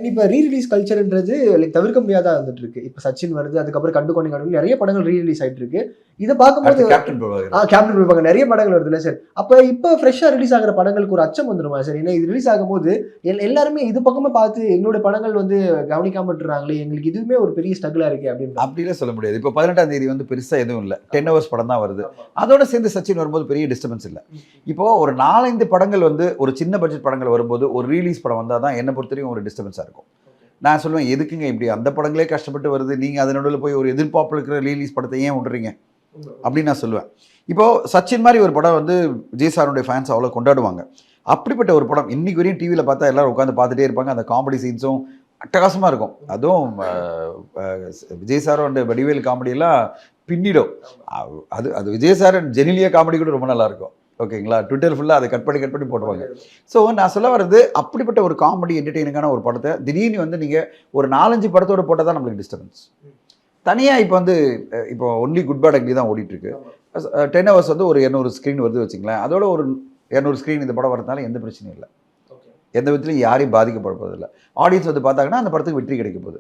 இப்ப re release கல்ச்சர்ன்றது like தவிர்க்க முடியாதா வந்துட்டு இருக்கு. இப்ப சச்சின் வருது. அதுக்கப்புறம் கண்டு கொண்டேன் நடுவுல நெறைய படங்கள் ரீ ரிலீஸ் ஆயிட்டு இருக்கு. இத பார்க்கும்போது அடுத்து கேப்டன் பிரபாகர். கேப்டன் பிரபாகர் நெறைய படங்கள் வருதுல்ல சார். அப்ப இப்ப ஃப்ரெஷ்ஷா ரிலீஸ் ஆகுற படங்களுக்கு ஒரு அச்சம் வந்துருமா சார்? ஏன்னா இது ரிலீஸ் ஆகும்போது எல்லாருமே இது பக்கமா பார்த்து எங்களுடைய படங்கள் வந்து கவனிக்காம விட்டுறாங்களே, எங்களுக்கு இதுவுமே ஒரு பெரிய ஸ்ட்ரகிளா இருக்கே அப்படின்ற. அப்படிலாம் சொல்ல முடியாது. இப்போ 18ஆம் தேதி வந்து பெருசா எதுவும் இல்ல. 10 ஹவர்ஸ் படம் தான் வருது. அதோட சேர்ந்து சச்சின் வரும்போது பெரிய டிஸ்டர்பன்ஸ் இல்ல. இப்போ ஒரு 4, 5 படங்கள் வந்து ஒரு சின்ன பட்ஜெட் படங்கள் வரும்போது ஒரு ரீலீஸ் படம் வந்தா தான் என்ன பொறுத்தவரைக்கும் ஒரு டிஸ்டர்பன்ஸா இருக்கும். நான் சொல்லுவேன், எதுக்குங்க இப்படி அந்த படங்களே கஷ்டப்பட்டு வருது. நீங்க அதன் நடுவுல போய் ஒரு எதிர்பார்ப்புல இருக்கிற ரிலீஸ் படத்தை ஏன் விடுறீங்க? அப்படின்னு நான் சொல்லுவேன். இப்போ சச்சின் மாதிரி ஒரு படம் வந்து விஜய் சாருடைய ஃபேன்ஸ் அவ்வளோ கொண்டாடுவாங்க. அப்படிப்பட்ட ஒரு படம் இன்னைக்கு வரையும் டிவியில் பார்த்தா எல்லாரும் உட்காந்து பார்த்துட்டே இருப்பாங்க. அந்த காமெடி சீன்ஸும் அட்டகாசமாக இருக்கும். அதுவும் விஜய் சார் அண்ட் வடிவேல் காமெடியெல்லாம் பின்னிடும். அது அது Vijay sir and Genelia comedy கூட ரொம்ப நல்லா இருக்கும். ஓகேங்களா? ட்விட்டர் ஃபுல்லாக அதை கட் பண்ணி போடுவாங்க. ஸோ நான் சொல்ல வர்றது அப்படிப்பட்ட ஒரு காமெடி என்டர்டெய்னிங்கான ஒரு படத்தை திடீர்னு வந்து நீங்கள் ஒரு 4, 5 படத்தோட போட்டால் தான் நம்மளுக்கு டிஸ்டர்பன்ஸ். தனியாக இப்போ வந்து இப்போ ஒன்லி குட் பேட் அக்லி தான் ஓடிட்டுருக்கு. 10 ஹவர்ஸ் வந்து ஒரு 200 ஸ்க்ரீன் வருது வச்சுங்களேன். அதோட ஒரு 200 ஸ்க்ரீன் இந்த படம் வரதுனால எந்த பிரச்சனையும் இல்லை. எந்த விதத்துலையும் யாரையும் பாதிக்கப்பட போவதில்லை. ஆடியன்ஸ் வந்து பார்த்தாங்கன்னா அந்த படத்துக்கு வெற்றி கிடைக்க போகுது.